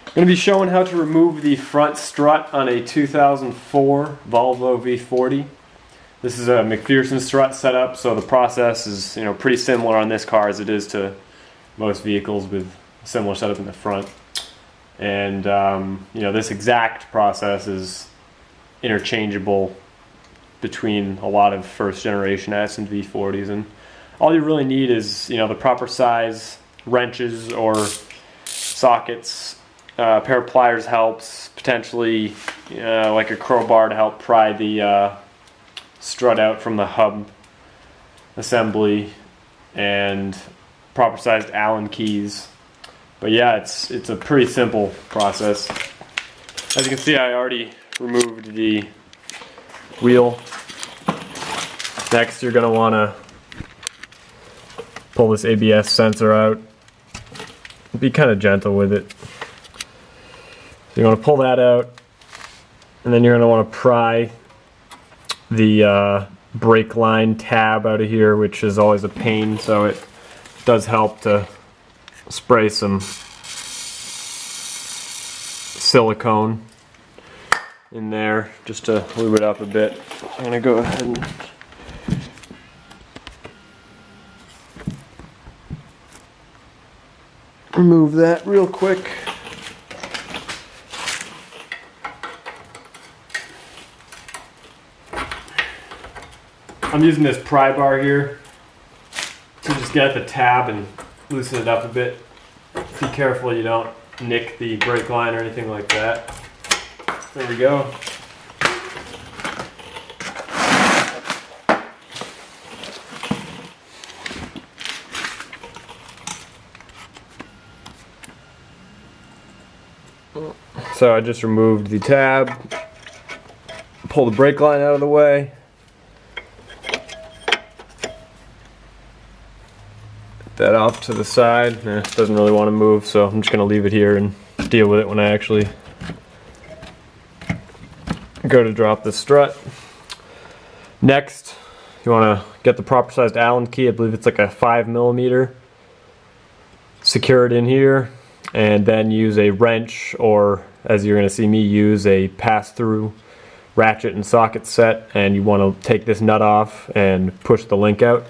I'm going to be showing how to remove the front strut on a 2004 Volvo V40. This is a McPherson strut setup, so the process is pretty similar on this car as it is to most vehicles with a similar setup in the front. And this exact process is interchangeable between a lot of first generation S and V40s, and all you really need is the proper size wrenches or sockets. A pair of pliers helps, potentially like a crowbar to help pry the strut out from the hub assembly, and proper sized Allen keys. But yeah, it's a pretty simple process. As you can see, I already removed the wheel. Next, you're going to want to pull this ABS sensor out. Be kind of gentle with it. So you want to pull that out, and then you're going to want to pry the brake line tab out of here, which is always a pain, so it does help to spray some silicone in there just to lube it up a bit. I'm going to go ahead and remove that real quick. I'm using this pry bar here to just get at the tab and loosen it up a bit. Be careful you don't nick the brake line or anything like that. There we go. So I just removed the tab, pull the brake line out of the way. That off to the side. It doesn't really want to move, so I'm just going to leave it here and deal with it when I actually go to drop the strut. Next, you want to get the proper sized Allen key. I believe it's like a 5mm. Secure it in here, and then use a wrench, or as you're going to see me use, a pass-through ratchet and socket set, and you want to take this nut off and push the link out.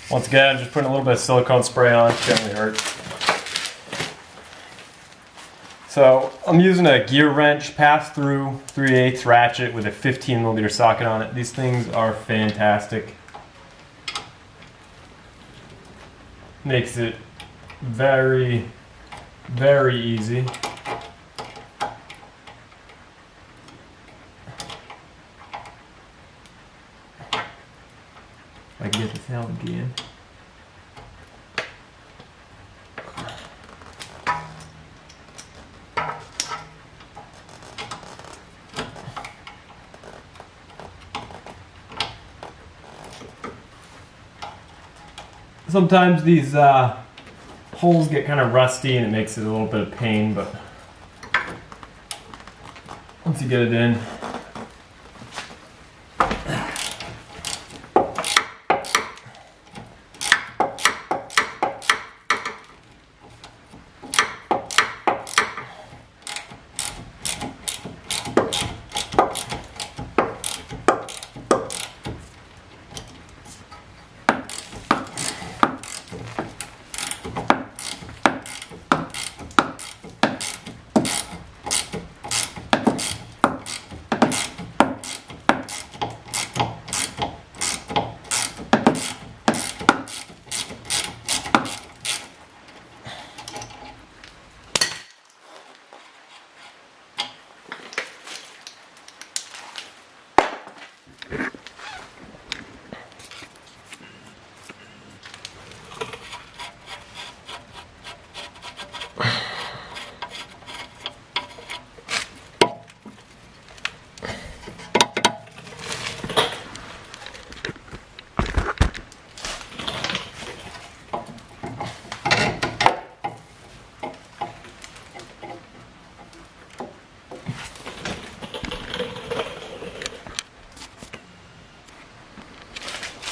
Once again, I'm just putting a little bit of silicone spray on. It generally hurts. So I'm using a gear wrench pass-through 3/8 ratchet with a 15mm socket on it. These things are fantastic. Makes it very, very easy. I can get this Allen key in. Sometimes these holes get kind of rusty and it makes it a little bit of pain, but once you get it in,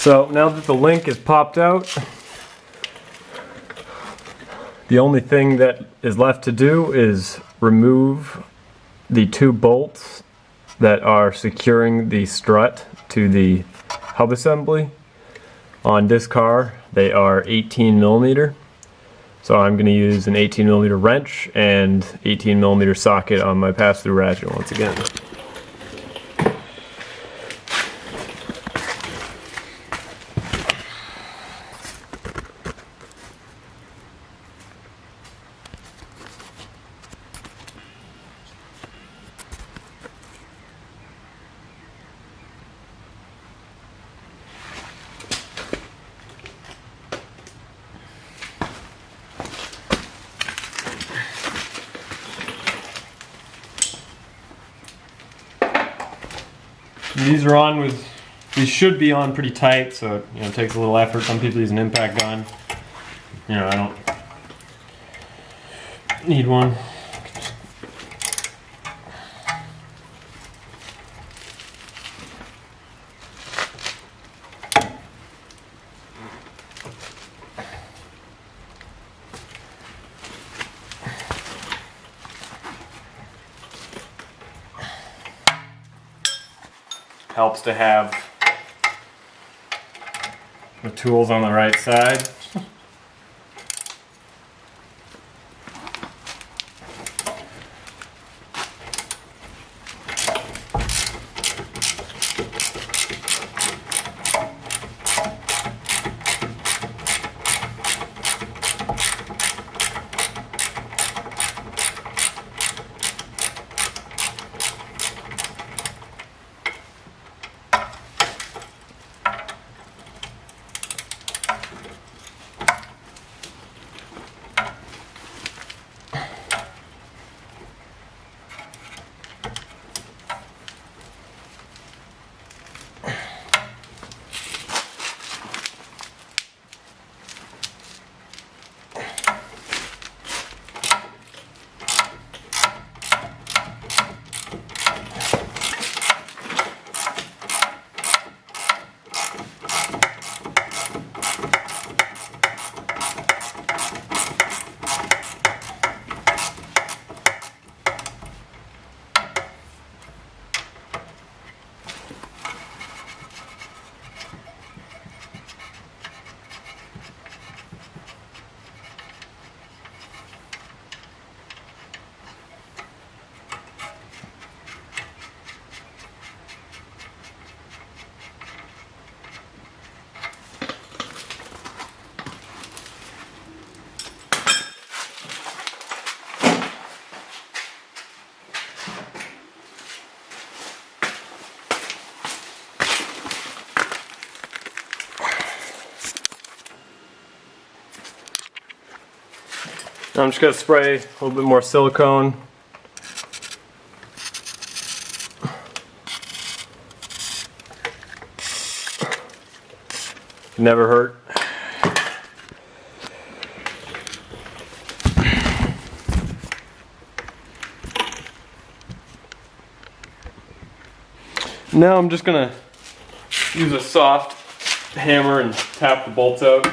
So now that the link is popped out, the only thing that is left to do is remove the 2 bolts that are securing the strut to the hub assembly. On this car, they are 18mm. So I'm going to use an 18mm wrench and 18mm socket on my pass-through ratchet once again. These are on with, these should be on pretty tight, so it takes a little effort. Some people use an impact gun. I don't need one. Helps to have the tools on the right side. Now I'm just going to spray a little bit more silicone. Never hurt. Now I'm just going to use a soft hammer and tap the bolts out.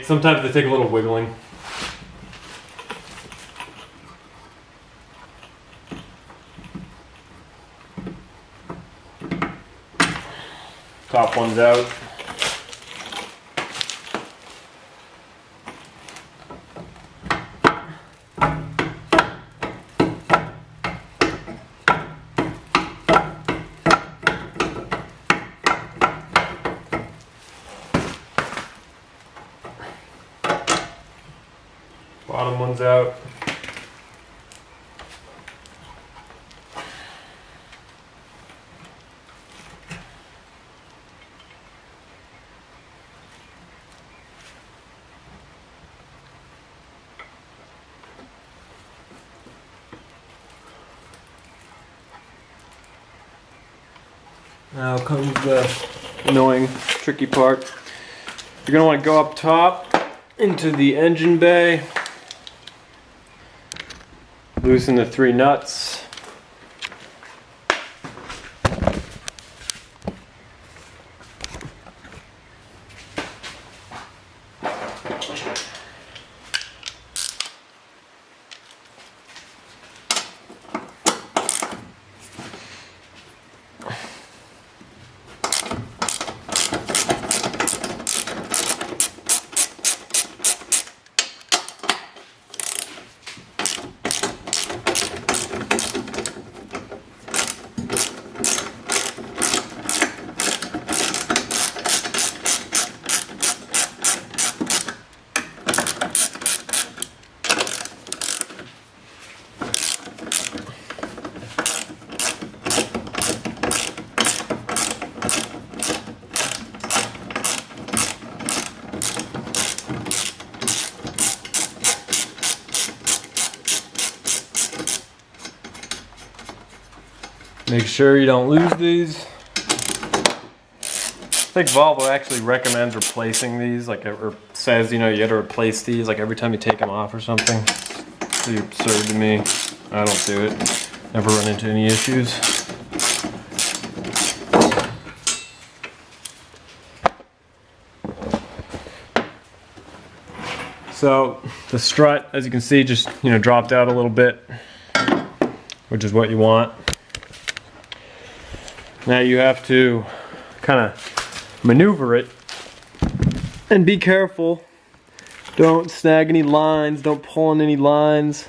Sometimes they take a little wiggling. Top one's out. Bottom one's out. Now comes the annoying, tricky part. You're going to want to go up top into the engine bay. Loosen the 3 nuts. Make sure you don't lose these. I think Volvo actually recommends replacing these, like, or says, you know, you gotta replace these like every time you take them off or something. Pretty absurd to me. I don't do it. Never run into any issues. So the strut, as you can see, just, you know, dropped out a little bit, which is what you want. Now you have to kind of maneuver it and be careful. Don't snag any lines, don't pull on any lines.